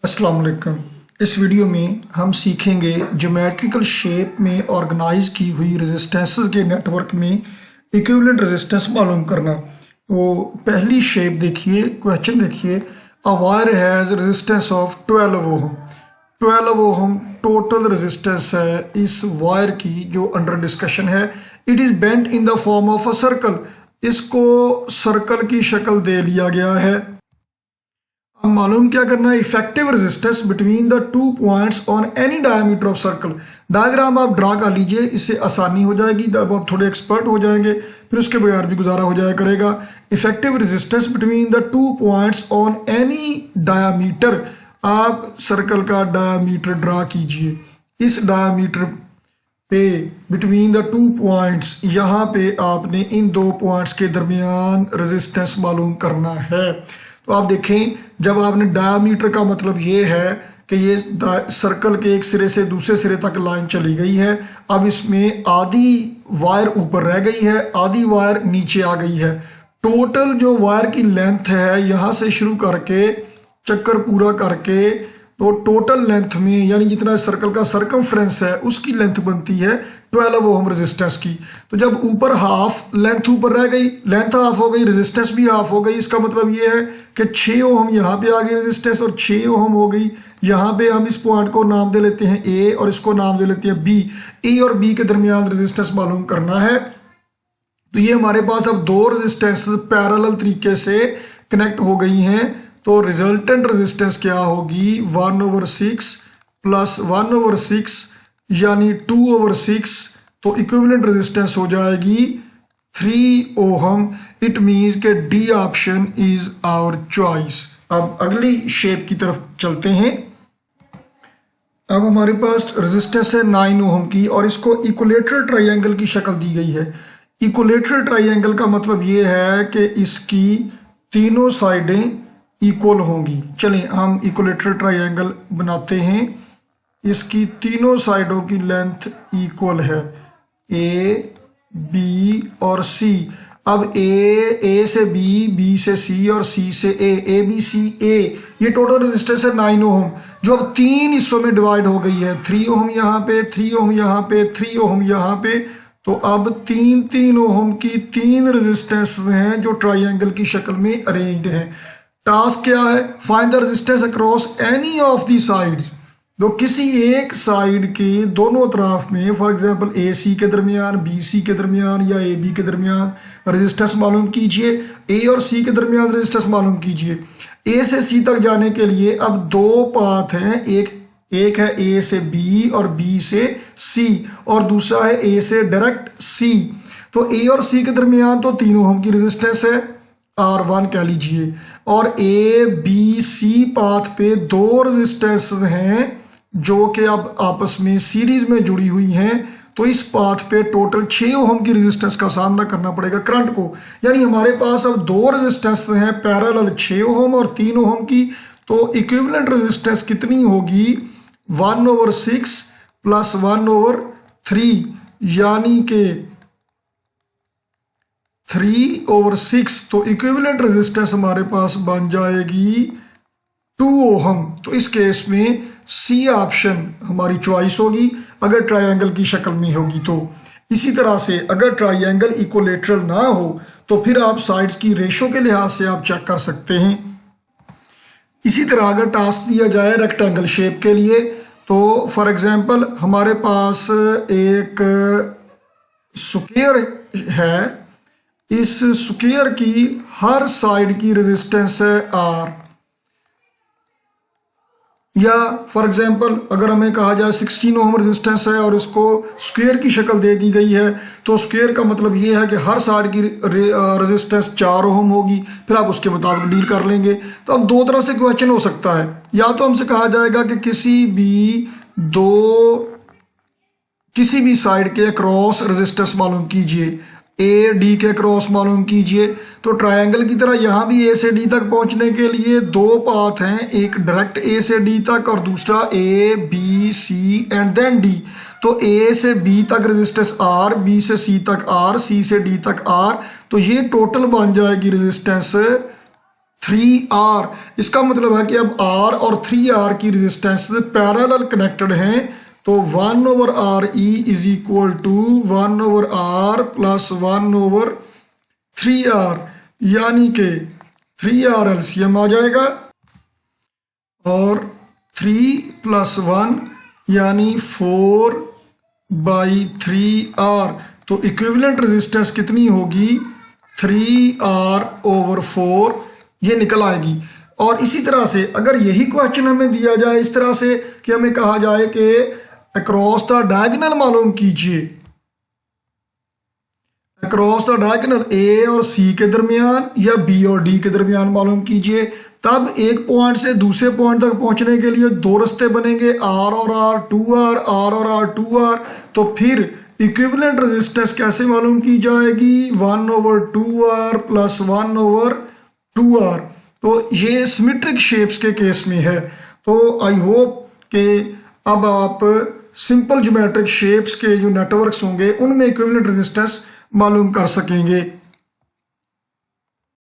अस्सलाम वालेकुम। इस वीडियो में हम सीखेंगे ज्योमेट्रिकल शेप में ऑर्गेनाइज की हुई रेजिस्टेंसेस के नेटवर्क में इक्विवेलेंट रेजिस्टेंस मालूम करना। तो पहली शेप देखिए, क्वेश्चन देखिए। A wire has resistance of 12 ohm. 12 ohm total resistance है इस वायर की जो अंडर डिस्कशन है। It is bent in the form of a circle. इसको सर्कल की शक्ल दे लिया गया है। अब मालूम क्या करना है, effective resistance between the two points on any diameter of circle. Diagram आप ड्रा कर लीजिए, इससे आसानी हो जाएगी। जब आप थोड़े एक्सपर्ट हो जाएंगे फिर उसके बगैर भी गुजारा हो जाया करेगा। Effective resistance between the two points on any diameter. आप सर्कल का डायमीटर ड्रा कीजिए। इस डायमीटर पे बिटवीन द टू पॉइंट्स, यहाँ पे आपने इन दो पॉइंट्स के दरमियान रेजिस्टेंस मालूम करना है। तो आप देखें, जब आपने डायमीटर का मतलब ये है कि ये सर्कल के एक सिरे से दूसरे सिरे तक लाइन चली गई है। अब इसमें आधी वायर ऊपर रह गई है, आधी वायर नीचे आ गई है। टोटल जो वायर की लेंथ है यहाँ से शुरू करके चक्कर पूरा करके, तो टोटल लेंथ में यानी जितना सर्कल का सरकमफ्रेंस है उसकी लेंथ बनती है 12 ओहम रेजिस्टेंस की। तो जब ऊपर हाफ लेंथ ऊपर रह गई, लेंथ हाफ हो गई, रेजिस्टेंस भी हाफ हो गई। इसका मतलब ये है कि 6 ओहम यहाँ पे आ गई रेजिस्टेंस और 6 ओहम हो गई यहाँ पे। हम इस पॉइंट को नाम दे लेते हैं ए और इसको नाम दे लेते हैं बी। ए और बी के दरमियान रेजिस्टेंस मालूम करना है। तो ये हमारे पास अब दो रेजिस्टेंस पैरेलल तरीके से कनेक्ट हो गई हैं। तो रिजल्टेंट रेजिस्टेंस क्या होगी, 1/6 प्लस 1/6 यानी 2/6। तो इक्विवेलेंट रेजिस्टेंस हो जाएगी 3 ओहम। इट मीन्स के D option is our choice. अब अगली शेप की तरफ चलते हैं। अब हमारे पास रेजिस्टेंस है 9 ओहम की और इसको इक्विलेटरल ट्रायंगल की शक्ल दी गई है। इक्विलेटरल ट्रायंगल का मतलब ये है कि इसकी तीनों साइडें इक्वल होंगी। चलें हम इक्विलेटरल ट्रायंगल बनाते हैं। इसकी तीनों साइडों की लेंथ इक्वल है, ए बी और सी। अब ए से बी, बी से सी और सी से ए बी सी ए, ये टोटल रेजिस्टेंस है 9 ओहम जो अब 3 हिस्सों में डिवाइड हो गई है। 3 ओहम यहाँ पे, 3 ओहम यहाँ पे, 3 ओहम यहाँ पे। तो अब 3 ओहम की 3 रेजिस्टेंस हैं जो ट्रायंगल की शक्ल में अरेंज्ड हैं। टास्क क्या है, find the resistance across any of the sides. तो किसी एक साइड के दोनों तरफ में, फॉर एग्जांपल ए सी के दरमियान, बी सी के दरमियान या ए बी के दरमियान रेजिस्टेंस मालूम कीजिए। ए और सी के दरमियान रेजिस्टेंस मालूम कीजिए। ए से सी तक जाने के लिए अब दो पाथ हैं, एक है ए से बी और बी से सी और दूसरा है ए से डायरेक्ट सी। तो ए और सी के दरमियान तो 3 ओहम की रेजिस्टेंस है, R1 कह लीजिए। और ए बी सी पाथ पे दो रेजिस्टेंस हैं जो कि अब आपस में सीरीज में जुड़ी हुई हैं। तो इस पाथ पे टोटल 6 ओहम की रेजिस्टेंस का सामना करना पड़ेगा करंट को। यानी हमारे पास अब दो रेजिस्टेंस हैं पैरेलल 6 ओहम और 3 ओहम की। तो इक्विवेलेंट रेजिस्टेंस कितनी होगी, 1/6 प्लस 1/3 यानी कि 3/6। तो इक्विवेलेंट रेजिस्टेंस हमारे पास बन जाएगी 2 ओहम। तो इस केस में सी ऑप्शन हमारी चॉइस होगी अगर ट्रायंगल की शक्ल में होगी। तो इसी तरह से अगर ट्रायंगल इक्विलेटरल ना हो तो फिर आप साइड्स की रेशो के लिहाज से आप चेक कर सकते हैं। इसी तरह अगर टास्क दिया जाए रेक्टेंगल शेप के लिए, तो फॉर एग्जांपल हमारे पास एक स्क्वायर है। इस स्क्वायर की हर साइड की रेजिस्टेंस है R। या फॉर एग्जांपल अगर हमें कहा जाए 16 ओहम रेजिस्टेंस है और इसको स्क्वायर की शक्ल दे दी गई है, तो स्क्वायर का मतलब ये है कि हर साइड की रेजिस्टेंस 4 ओहम होगी। फिर आप उसके मुताबिक डील कर लेंगे। तो अब दो तरह से क्वेश्चन हो सकता है। या तो हमसे कहा जाएगा कि किसी भी साइड के अक्रॉस रेजिस्टेंस मालूम कीजिए, ए डी के क्रॉस मालूम कीजिए। तो ट्रायंगल की तरह यहाँ भी ए से डी तक पहुँचने के लिए दो पाथ हैं, एक डायरेक्ट ए से डी तक और दूसरा A B C and then D. तो ए से बी तक रेजिस्टेंस R, बी से सी तक R, सी से डी तक R। तो ये टोटल बन जाएगी रेजिस्टेंस 3R। इसका मतलब है कि अब R और 3R की रेजिस्टेंस पैरेलल कनेक्टेड हैं, तो 1/RE is equal to 1/R plus 1/3R, यानी कि 3R एलसीएम आ जाएगा और 3 + 1 यानी 4/3R। तो इक्विवेलेंट रेजिस्टेंस कितनी होगी? 3R/4 ये निकल आएगी। और इसी तरह से अगर यही क्वेश्चन हमें दिया जाए इस तरह से कि हमें कहा जाए कि अक्रॉस द डायगोनल मालूम कीजिए, अक्रॉस द डायगोनल ए और सी के दरमियान या बी और डी के दरमियान मालूम कीजिए, तब एक पॉइंट से दूसरे पॉइंट तक पहुंचने के लिए दो रास्ते बनेंगे, आर और आर, 2R, आर और आर 2R। तो फिर इक्विवेलेंट रेजिस्टेंस कैसे मालूम की जाएगी? 1/2R plus 1/2R। तो ये सिमेट्रिक शेप्स के केस में है। तो आई होप कि अब आप सिंपल ज्योमेट्रिक शेप्स के जो नेटवर्क्स होंगे उनमें इक्विवेलेंट रेजिस्टेंस मालूम कर सकेंगे।